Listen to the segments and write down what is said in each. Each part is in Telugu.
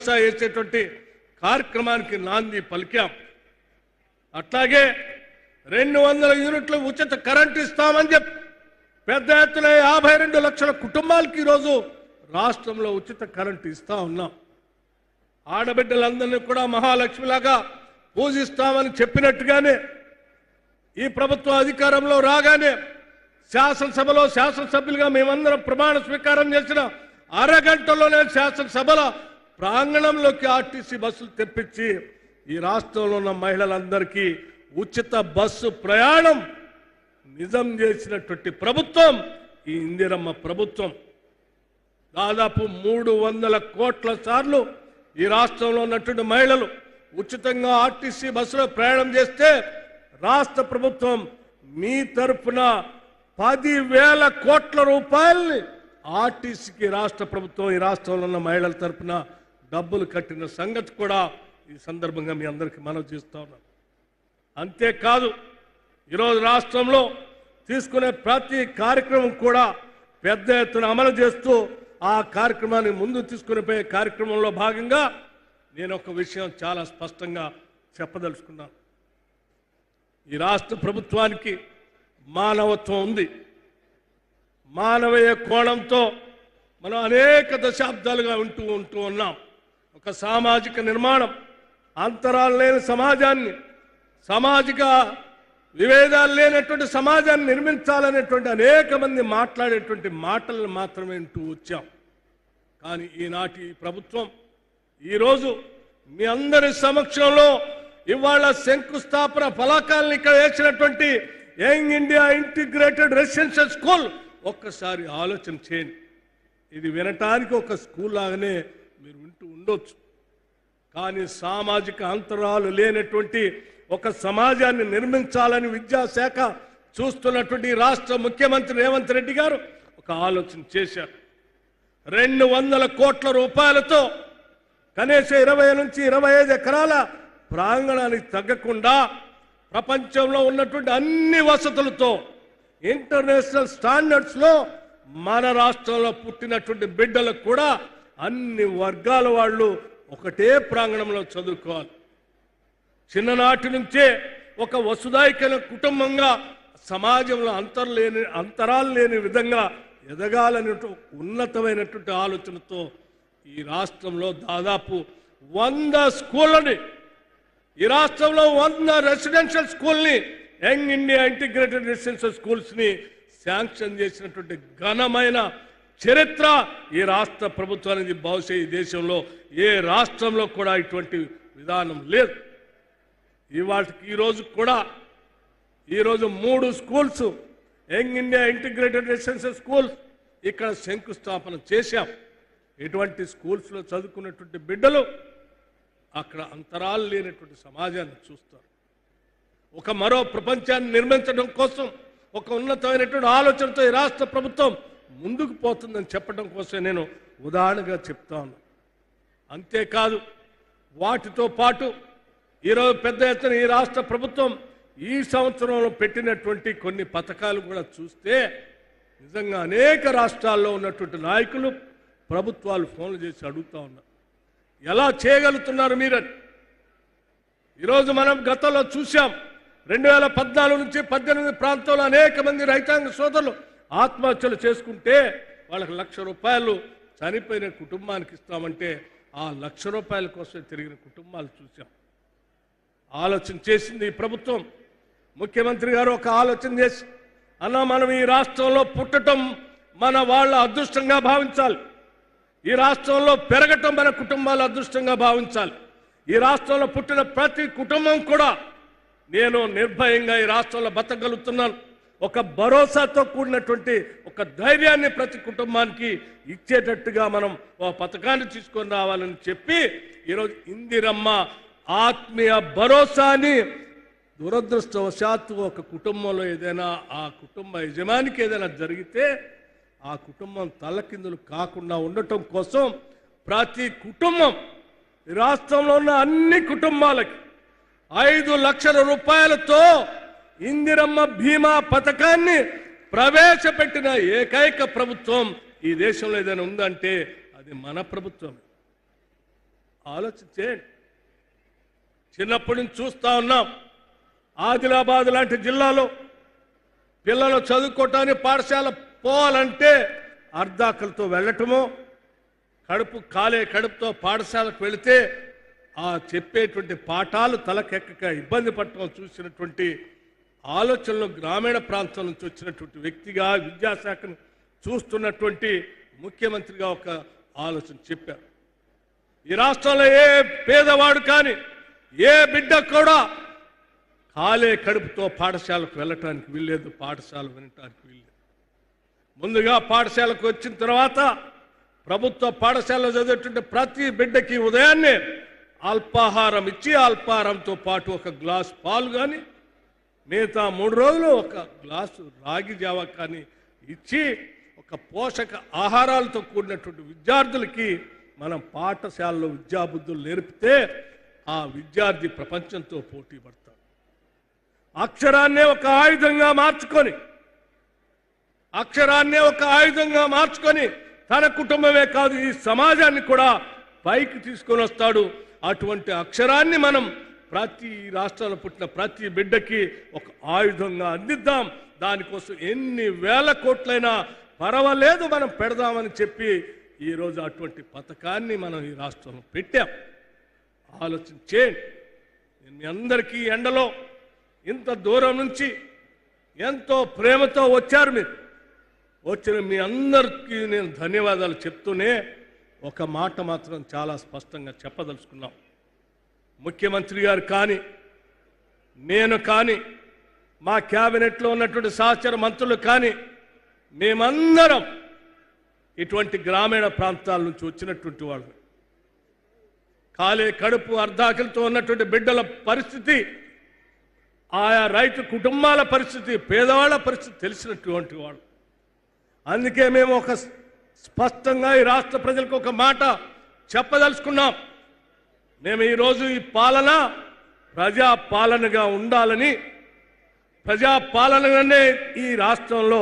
చేసేటువంటి కార్యక్రమానికి నాంది పలికాం. అట్లాగే 200 యూనిట్ల ఉచిత కరెంట్ ఇస్తామని చెప్పి పెద్ద ఎత్తున 52 లక్షల కుటుంబాలకు ఈరోజు రాష్ట్రంలో ఉచిత కరెంట్ ఇస్తా ఉన్నాం. ఆడబిడ్డలందరినీ కూడా మహాలక్ష్మిలాగా పూజిస్తామని చెప్పినట్టుగానే ఈ ప్రభుత్వం అధికారంలో రాగానే శాసనసభలో శాసనసభ్యులుగా మేమందరం ప్రమాణ స్వీకారం చేసిన అరగంటలోనే శాసనసభల ప్రాంగణంలోకి ఆర్టీసీ బస్సులు తెప్పించి ఈ రాష్ట్రంలో ఉన్న మహిళలందరికీ ఉచిత బస్సు ప్రయాణం నిజం చేసినటువంటి ప్రభుత్వం ఈ ఇందిరమ్మ ప్రభుత్వం. దాదాపు 300 కోట్ల సార్లు ఈ రాష్ట్రంలో ఉన్నటువంటి మహిళలు ఉచితంగా ఆర్టీసీ బస్సులో ప్రయాణం చేస్తే రాష్ట్ర ప్రభుత్వం మీ తరఫున 10,000 కోట్ల రూపాయల్ని ఆర్టీసీకి రాష్ట్ర ప్రభుత్వం ఈ రాష్ట్రంలో ఉన్న మహిళల తరఫున డబ్బులు కట్టిన సంగతి కూడా ఈ సందర్భంగా మీ అందరికీ మనవి చేస్తా ఉన్నాను. అంతేకాదు ఈరోజు రాష్ట్రంలో తీసుకునే ప్రతి కార్యక్రమం కూడా పెద్ద ఎత్తున అమలు చేస్తూ ఆ కార్యక్రమాన్ని ముందు తీసుకుని పోయే కార్యక్రమంలో భాగంగా నేను ఒక విషయం చాలా స్పష్టంగా చెప్పదలుచుకున్నాను. ఈ రాష్ట్ర ప్రభుత్వానికి మానవత్వం ఉంది. మానవీయ కోణంతో మనం అనేక దశాబ్దాలుగా ఉంటూ ఉన్నాం. ఒక సామాజిక నిర్మాణం, అంతరాలు లేని సమాజాన్ని, సామాజిక విభేదాలు లేనటువంటి సమాజాన్ని నిర్మించాలనేటువంటి అనేక మంది మాట్లాడేటువంటి మాటలను మాత్రమే వింటూ వచ్చాం. కానీ ఈనాటి ప్రభుత్వం ఈరోజు మీ అందరి సమక్షంలో ఇవాళ శంకుస్థాపన ఫలకాలను ఇక్కడ వేసినటువంటి young India integrated residential school ఒక్కసారి ఆలోచన చేయండి. ఇది వినటానికి ఒక స్కూల్ లాగానే మీరు వింటూ ఉండొచ్చు. కానీ సామాజిక అంతరాలు లేనటువంటి ఒక సమాజాన్ని నిర్మించాలని విద్యాశాఖ చూస్తున్నటువంటి రాష్ట్ర ముఖ్యమంత్రి రేవంత్ రెడ్డి గారు ఒక ఆలోచన చేశారు. 200 కోట్ల రూపాయలతో కనీసం 20 నుంచి 25 ఎకరాల ప్రాంగణానికి తగ్గకుండా ప్రపంచంలో ఉన్నటువంటి అన్ని వసతులతో ఇంటర్నేషనల్ స్టాండర్డ్స్లో మన రాష్ట్రంలో పుట్టినటువంటి బిడ్డలకు కూడా అన్ని వర్గాల వాళ్ళు ఒకటే ప్రాంగణంలో చదువుకోవాలి. చిన్ననాటి నుంచే ఒక వసుదైకైన కుటుంబంగా సమాజంలో అంతరాలు లేని విధంగా ఎదగాలనే ఉన్నతమైనటువంటి ఆలోచనతో ఈ రాష్ట్రంలో దాదాపు 100 స్కూళ్ళని, ఈ రాష్ట్రంలో 100 రెసిడెన్షియల్ స్కూల్ని, యంగ్ ఇండియా ఇంటిగ్రేటెడ్ రెసిడెన్షియల్ స్కూల్స్ని శాంక్షన్ చేసినటువంటి ఘనమైన చరిత్ర ఈ రాష్ట్ర ప్రభుత్వానికి. బహుశా ఈ దేశంలో ఏ రాష్ట్రంలో కూడా ఇటువంటి విధానం లేదు. ఈరోజు కూడా 3 schools young India integrated residential schools ఇక్కడ శంకుస్థాపన చేశాం. ఇటువంటి స్కూల్స్లో చదువుకున్నటువంటి బిడ్డలు అక్కడ అంతరాలు లేనటువంటి సమాజాన్ని చూస్తారు. ఒక మరో ప్రపంచాన్ని నిర్మించడం కోసం ఒక ఉన్నతమైనటువంటి ఆలోచనతో ఈ రాష్ట్ర ప్రభుత్వం ముందుకు పోతుందని చెప్పడం కోసం నేను ఉదాహరణగా చెప్తా ఉన్నాను. అంతేకాదు వాటితో పాటు ఈరోజు పెద్ద ఎత్తున ఈ రాష్ట్ర ప్రభుత్వం ఈ సంవత్సరంలో పెట్టినటువంటి కొన్ని పథకాలు కూడా చూస్తే నిజంగా అనేక రాష్ట్రాల్లో ఉన్నటువంటి నాయకులు ప్రభుత్వాలు ఫోన్లు చేసి అడుగుతూ ఉన్నారు, ఎలా చేయగలుగుతున్నారు మీరని. ఈరోజు మనం గతంలో చూసాం, 2014 నుంచి 18 ప్రాంతంలో అనేక మంది రైతాంగ సోదరులు ఆత్మహత్యలు చేసుకుంటే వాళ్ళకి ₹1,00,000 చనిపోయిన కుటుంబానికి ఇస్తామంటే ఆ ₹1,00,000 కోసం తిరిగిన కుటుంబాలు చూసాం. ఆలోచన చేసింది ఈ ప్రభుత్వం. ముఖ్యమంత్రి గారు ఒక ఆలోచన చేసి, అన్న మనం ఈ రాష్ట్రంలో పుట్టడం మన వాళ్ళ అదృష్టంగా భావించాలి, ఈ రాష్ట్రంలో పెరగటం మన కుటుంబాల అదృష్టంగా భావించాలి, ఈ రాష్ట్రంలో పుట్టిన ప్రతి కుటుంబం కూడా నేను నిర్భయంగా ఈ రాష్ట్రంలో బతకగలుగుతున్నాను, ఒక భరోసాతో కూడినటువంటి ఒక ధైర్యాన్ని ప్రతి కుటుంబానికి ఇచ్చేటట్టుగా మనం ఒక పథకాన్ని తీసుకొని రావాలని చెప్పి ఈరోజు ఇందిరమ్మ ఆత్మీయ భరోసాని దురదృష్టవశాత్తు ఒక కుటుంబంలో ఏదైనా ఆ కుటుంబ యజమానికి ఏదైనా జరిగితే ఆ కుటుంబం తలకిందులు కాకుండా ఉండటం కోసం ప్రతి కుటుంబం రాష్ట్రంలో ఉన్న అన్ని కుటుంబాలకి 5 లక్షల రూపాయలతో ఇందిరమ్మ బీమా పథకాన్ని ప్రవేశపెట్టిన ఏకైక ప్రభుత్వం ఈ దేశంలో ఏదైనా ఉందంటే అది మన ప్రభుత్వం. ఆలోచించేయండి. చిన్నప్పటి నుంచి చూస్తా ఉన్నాం, ఆదిలాబాద్ లాంటి జిల్లాలో పిల్లలు చదువుకోవటానికి పాఠశాల పోవాలంటే అర్ధాకలతో వెళ్ళటమో, కడుపుతో పాఠశాలకు వెళితే ఆ చెప్పేటువంటి పాఠాలు తలకెక్కక ఇబ్బంది పడటం చూసినటువంటి ఆలోచనలు గ్రామీణ ప్రాంతం నుంచి వచ్చినటువంటి వ్యక్తిగా, విద్యాశాఖను చూస్తున్నటువంటి ముఖ్యమంత్రిగా ఒక ఆలోచన చెప్పారు. ఈ రాష్ట్రంలో ఏ పేదవాడు కానీ ఏ బిడ్డ కూడా కడుపుతో పాఠశాలకు వెళ్ళటానికి వీల్లేదు, పాఠశాల వినటానికి వీల్లేదు. ముందుగా పాఠశాలకు వచ్చిన తర్వాత ప్రభుత్వ పాఠశాలలో చదివేటువంటి ప్రతి బిడ్డకి ఉదయాన్నే అల్పాహారం ఇచ్చి, అల్పాహారంతో పాటు ఒక గ్లాసు పాలు కానీ, మిగతా 3 రోజులు ఒక గ్లాసు రాగి జావా కానీ ఇచ్చి ఒక పోషక ఆహారాలతో కూడినటువంటి విద్యార్థులకి మనం పాఠశాలలో విద్యాబుద్ధులు నేర్పితే ఆ విద్యార్థి ప్రపంచంతో పోటీ పడతాడు. అక్షరాన్నే ఒక ఆయుధంగా మార్చుకొని తన కుటుంబమే కాదు ఈ సమాజాన్ని కూడా పైకి తీసుకొని వస్తాడు. అటువంటి అక్షరాన్ని మనం ప్రతి రాష్ట్రాల్లో పుట్టిన ప్రతి బిడ్డకి ఒక ఆయుధంగా అందిద్దాం. దానికోసం ఎన్ని వేల కోట్లైనా పర్వాలేదు మనం పెడదామని చెప్పి ఈరోజు అటువంటి పథకాన్ని మనం ఈ రాష్ట్రంలో పెట్టాం. ఆలోచించేయండి. నేను మీ అందరికీ ఎండలో ఇంత దూరం నుంచి ఎంతో ప్రేమతో వచ్చారు. మీరు వచ్చిన మీ అందరికీ నేను ధన్యవాదాలు చెప్తూనే ఒక మాట మాత్రం చాలా స్పష్టంగా చెప్పదలుచుకున్నాం. ముఖ్యమంత్రి గారు కానీ, నేను కానీ, మా క్యాబినెట్లో ఉన్నటువంటి సహచర మంత్రులు కానీ, మేమందరం ఇటువంటి గ్రామీణ ప్రాంతాల నుంచి వచ్చినటువంటి వాళ్ళు. కడుపు అర్ధాకలితో ఉన్నటువంటి బిడ్డల పరిస్థితి, ఆయా రైతు కుటుంబాల పరిస్థితి, పేదవాళ్ళ పరిస్థితి తెలిసినటువంటి వాళ్ళు. అందుకే మేము ఒక స్పష్టంగా ఈ రాష్ట్ర ప్రజలకు ఒక మాట చెప్పదలుచుకున్నాం. మేము ఈరోజు ఈ పాలన ప్రజాపాలనగా ఉండాలని, ప్రజాపాలనగానే ఈ రాష్ట్రంలో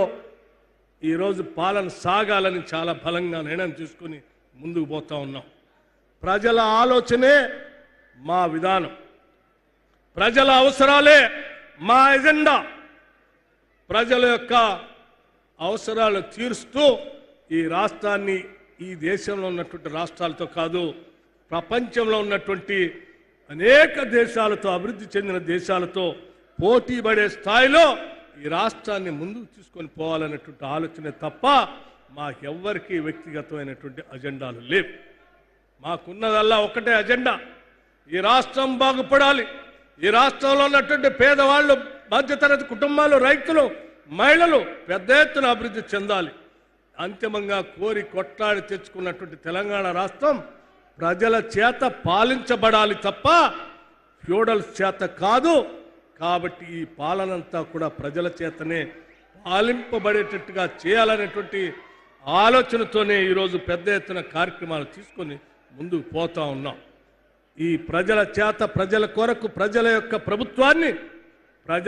ఈరోజు పాలన సాగాలని చాలా బలంగా నిర్ణయం తీసుకుని ముందుకు పోతా ఉన్నాం. ప్రజల ఆలోచనే మా విధానం, ప్రజల అవసరాలే మా ఎజెండా. ప్రజల యొక్క అవసరాలు తీరుస్తూ ఈ రాష్ట్రాన్ని ఈ దేశంలో ఉన్నటువంటి రాష్ట్రాలతో కాదు, ప్రపంచంలో ఉన్నటువంటి అనేక దేశాలతో, అభివృద్ధి చెందిన దేశాలతో పోటీ పడే స్థాయిలో ఈ రాష్ట్రాన్ని ముందుకు తీసుకొని పోవాలనేటువంటి ఆలోచనే తప్ప మాకెవ్వరికీ వ్యక్తిగతమైనటువంటి అజెండాలు లేవు. మాకున్నదల్లా ఒకటే అజెండా, ఈ రాష్ట్రం బాగుపడాలి. ఈ రాష్ట్రంలో ఉన్నటువంటి పేదవాళ్ళు, మధ్యతరగతి కుటుంబాలు, రైతులు, మహిళలు పెద్ద ఎత్తున అభివృద్ధి చెందాలి. అంతిమంగా కోరి కొట్లాడి తెచ్చుకున్నటువంటి తెలంగాణ రాష్ట్రం ప్రజల చేత పాలించబడాలి తప్ప ఫ్యూడల్స్ చేత కాదు. కాబట్టి ఈ పాలనంతా కూడా ప్రజల చేతనే పాలింపబడేటట్టుగా చేయాలనేటువంటి ఆలోచనతోనే ఈరోజు పెద్ద ఎత్తున కార్యక్రమాలు తీసుకొని ముందుకు పోతా ఉన్నాం. ఈ ప్రజల చేత, ప్రజల కొరకు, ప్రజల యొక్క ప్రభుత్వాన్ని ప్రజల